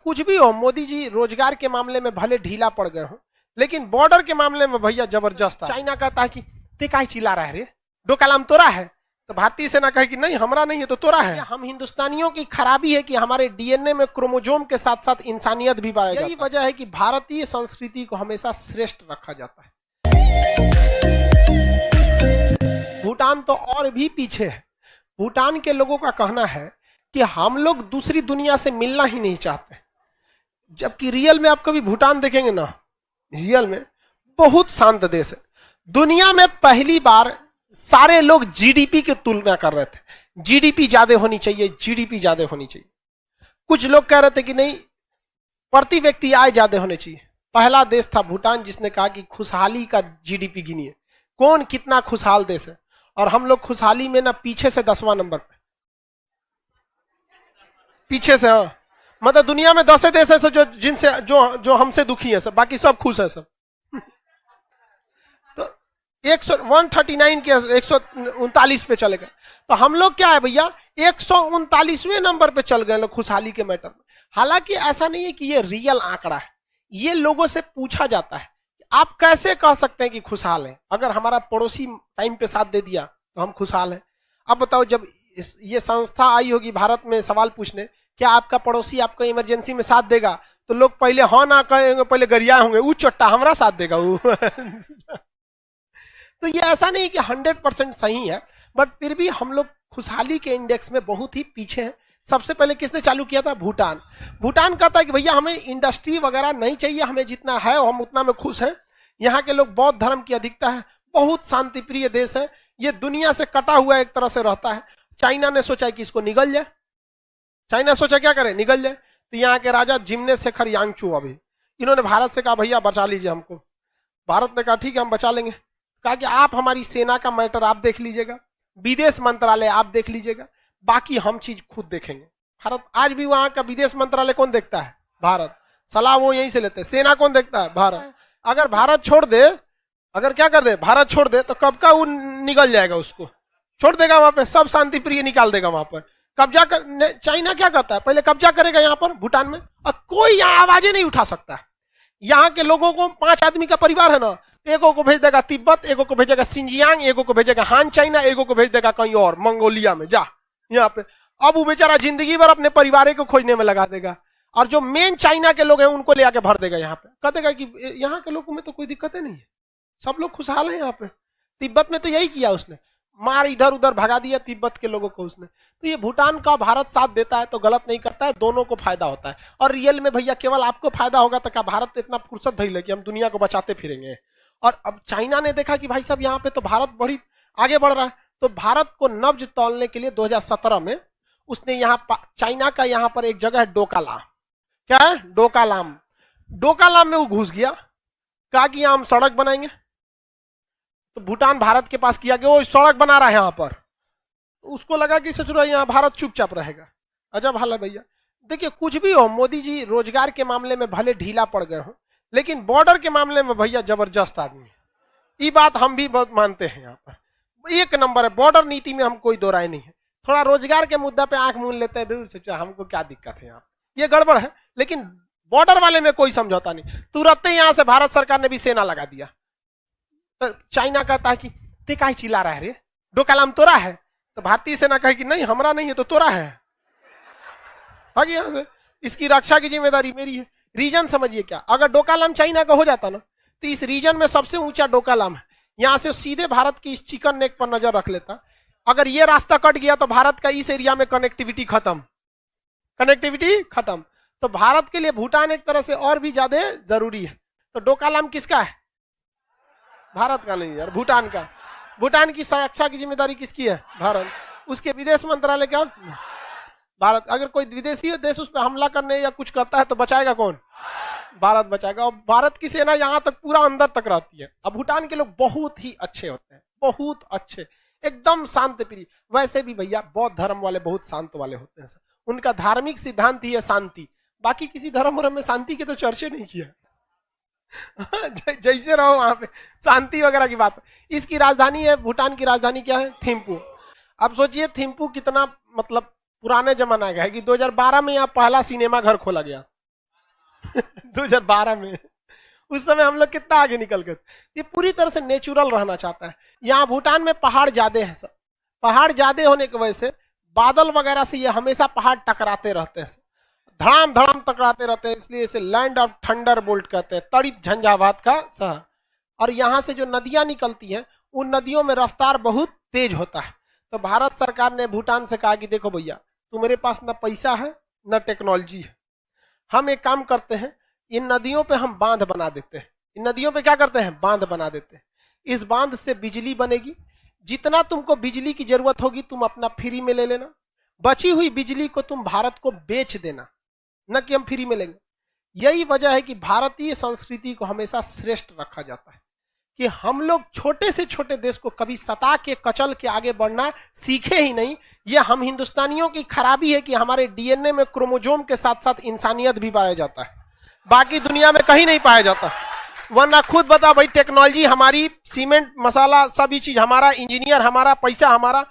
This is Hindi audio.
कुछ भी हो, मोदी जी रोजगार के मामले में भले ढीला पड़ गए हो, लेकिन बॉर्डर के मामले में भैया जबरदस्त है। चाइना कहता है कि ते काहे चिल्ला रहा है रे, डोकलाम तोरा है, तो भारतीय सेना कहे कि नहीं हमारा नहीं है तो तोरा है। हम हिंदुस्तानियों की खराबी है कि हमारे डीएनए में क्रोमोजोम के साथ साथ इंसानियत भी पाया जाता है। यही वजह है कि भारतीय संस्कृति को हमेशा श्रेष्ठ रखा जाता है। भूटान तो और भी पीछे है। भूटान के लोगों का कहना है कि हम लोग दूसरी दुनिया से मिलना ही नहीं चाहते, जबकि रियल में आप कभी भूटान देखेंगे ना, रियल में बहुत शांत देश है। दुनिया में पहली बार सारे लोग जीडीपी की तुलना कर रहे थे, जीडीपी ज्यादा होनी चाहिए, जीडीपी ज्यादा होनी चाहिए। कुछ लोग कह रहे थे कि नहीं प्रति व्यक्ति आय ज्यादा होने चाहिए। पहला देश था भूटान जिसने कहा कि खुशहाली का जीडीपी गिनिए, कौन कितना खुशहाल देश है, और हम लोग खुशहाली में ना पीछे से 10वां नंबर पे, पीछे से। हाँ, मतलब दुनिया में 10 देश है जो जिनसे जो हमसे दुखी है सब, बाकी सब खुश है सब। तो 139 के 139 पे चले गए, तो हम लोग क्या है भैया 139वें नंबर पे चल गए लोग खुशहाली के मैटर में। हालांकि ऐसा नहीं है कि ये रियल आंकड़ा है, ये लोगों से पूछा जाता है आप कैसे कह सकते हैं कि खुशहाल है, अगर हमारा पड़ोसी टाइम पे साथ दे दिया तो हम खुशहाल हैं। अब बताओ जब ये संस्था आई होगी भारत में सवाल पूछने क्या आपका पड़ोसी आपको इमरजेंसी में साथ देगा, तो लोग पहले हाँ ना कहेंगे, पहले गरिया होंगे, वो चट्टा हमारा साथ देगा वो। तो ये ऐसा नहीं कि 100% सही है, बट फिर भी हम लोग खुशहाली के इंडेक्स में बहुत ही पीछे हैं। सबसे पहले किसने चालू किया था? भूटान। भूटान कहता है कि भैया हमें इंडस्ट्री वगैरह नहीं चाहिए, हमें जितना है हम उतना में खुश हैं। यहाँ के लोग बौद्ध धर्म की अधिकता है, बहुत शांति प्रिय देश है, ये दुनिया से कटा हुआ एक तरह से रहता है। चाइना ने सोचा कि इसको निगल जाए, चाइना सोचा क्या करे निगल जाए, तो यहाँ के राजा जिम्ने शेखर यांगचू अभी इन्होंने भारत से कहा भैया बचा लीजिए हमको। भारत ने कहा ठीक है हम बचा लेंगे। कहा कि आप हमारी सेना का मैटर आप देख लीजिएगा, विदेश मंत्रालय आप देख लीजिएगा, बाकी हम चीज खुद देखेंगे। भारत आज भी वहां का विदेश मंत्रालय कौन देखता है? भारत। सलाह वो यहीं से लेते हैं। सेना कौन देखता है? भारत। अगर भारत छोड़ दे, अगर क्या कर दे भारत छोड़ दे, तो कब का वो निकल जाएगा, उसको छोड़ देगा वहां पे, सब शांति प्रिय निकाल देगा वहां पर। कब्जा कर चाइना क्या करता है, पहले कब्जा करेगा यहाँ पर भूटान में, और कोई यहाँ आवाजें नहीं उठा सकता। यहाँ के लोगों को 5 आदमी का परिवार है ना, एगो को भेज देगा तिब्बत, एगो को भेजेगा सिंजियांग, एगो को भेजेगा हान चाइना, एगो को भेज देगा कहीं और मंगोलिया में जा यहाँ पे। अब वो बेचारा जिंदगी भर अपने परिवार को खोजने में लगा देगा, और जो मेन चाइना के लोग हैं उनको ले आके भर देगा यहाँ पे। कह देगा कि यहाँ के लोगों में तो कोई दिक्कत नहीं है, सब लोग खुशहाल है यहाँ पे। तिब्बत में तो यही किया उसने, मार इधर उधर भगा दिया तिब्बत के लोगों को उसने। तो ये भूटान का भारत साथ देता है तो गलत नहीं करता है, दोनों को फायदा होता है। और रियल में भैया केवल आपको फायदा होगा तो क्या भारत तो इतना फुर्सत धैल कि हम दुनिया को बचाते फिरेंगे। और अब चाइना ने देखा कि भाई साहब यहाँ पे तो भारत बड़ी आगे बढ़ रहा है, तो भारत को नब्ज तोलने के लिए 2017 में उसने यहाँ चाइना का यहाँ पर एक जगह है डोकालाम, क्या है डोकालाम, डोकालाम में वो घुस गया, कहा कि यहाँ हम सड़क बनाएंगे। तो भूटान भारत के पास किया कि वो सड़क बना रहा है यहाँ पर, उसको लगा कि सोच रहा है यहाँ भारत चुपचाप रहेगा। अजब हाल है भैया। देखिए कुछ भी हो, मोदी जी रोजगार के मामले में भले ढीला पड़ गए हो, लेकिन बॉर्डर के मामले में भैया जबरदस्त आदमी है। ये बात हम भी बहुत मानते हैं, यहाँ पर एक नंबर है। बॉर्डर नीति में हम कोई दो राय नहीं है। थोड़ा रोजगार के मुद्दा पे आंख मूंद लेते हैं, दूर से हमको क्या दिक्कत है यहाँ, ये गड़बड़ है। लेकिन बॉर्डर वाले में कोई समझौता नहीं, तुरंत ही यहाँ से भारत सरकार ने भी सेना लगा दिया। तो चाइना कहता है कि ते काहे चिल्ला रहा है रे, डोकालाम तोरा है, तो भारतीय सेना कहे कि नहीं हमारा नहीं है तो तोरा है, भाग यहाँ से, इसकी रक्षा की जिम्मेदारी मेरी है। रीजन समझिए क्या, अगर डोकालाम चाइना का हो जाता ना, तो इस रीजन में सबसे ऊंचा डोकालाम है। यहां से सीधे भारत की इस चिकन नेक पर नजर रख लेता। अगर ये रास्ता कट गया तो भारत का इस एरिया में कनेक्टिविटी खत्म, कनेक्टिविटी खत्म। तो भारत के लिए भूटान एक तरह से और भी ज्यादा जरूरी है। तो डोकालाम किसका है? भारत का नहीं यार, भूटान का। भूटान की सुरक्षा की जिम्मेदारी किसकी है? भारत। उसके विदेश मंत्रालय क्या? भारत। अगर कोई विदेशी देश उस पर हमला करने या कुछ करता है तो बचाएगा कौन? भारत बचाएगा। और भारत की सेना यहाँ तक पूरा अंदर तक रहती है। अब भूटान के लोग बहुत ही अच्छे होते हैं, बहुत अच्छे, एकदम शांत प्रिय। वैसे भी भैया बौद्ध धर्म वाले बहुत शांत वाले होते हैं, उनका धार्मिक सिद्धांत ही है शांति। बाकी किसी धर्म में शांति के तो चर्चे नहीं किया। जैसे रहो वहां पे शांति वगैरह की बात। इसकी राजधानी है, भूटान की राजधानी क्या है? थिम्पू। अब सोचिए थिम्पू कितना मतलब पुराने जमाना का है कि 2012 में यहाँ पहला सिनेमा घर खोला गया। 2012 में। उस समय हम लोग कितना आगे निकल गए। ये पूरी तरह से नेचुरल रहना चाहता है। यहाँ भूटान में पहाड़ ज्यादा है सब, पहाड़ ज्यादा होने की वजह से बादल वगैरह से ये हमेशा पहाड़ टकराते रहते हैं, धड़ाम धड़ाम टकराते रहते हैं, इसलिए इसे लैंड ऑफ थंडर बोल्ट कहते हैं, तड़ित झंझावात का शहर। और यहाँ से जो नदियां निकलती हैं उन नदियों में रफ्तार बहुत तेज होता है। तो भारत सरकार ने भूटान से कहा कि देखो भैया, तुम्हारे पास न पैसा है न टेक्नोलॉजी है, हम एक काम करते हैं, इन नदियों पे हम बांध बना देते हैं। इन नदियों पे क्या करते हैं, बांध बना देते हैं। इस बांध से बिजली बनेगी, जितना तुमको बिजली की जरूरत होगी तुम अपना फ्री में ले लेना, बची हुई बिजली को तुम भारत को बेच देना, न कि हम फ्री में लेंगे। यही वजह है कि भारतीय संस्कृति को हमेशा श्रेष्ठ रखा जाता है कि हम लोग छोटे से छोटे देश को कभी सता के कचल के आगे बढ़ना सीखे ही नहीं। यह हम हिंदुस्तानियों की खराबी है कि हमारे डीएनए में क्रोमोजोम के साथ साथ इंसानियत भी पाया जाता है, बाकी दुनिया में कहीं नहीं पाया जाता। वरना खुद बता भाई, टेक्नोलॉजी हमारी, सीमेंट मसाला सभी चीज हमारा, इंजीनियर हमारा, पैसा हमारा,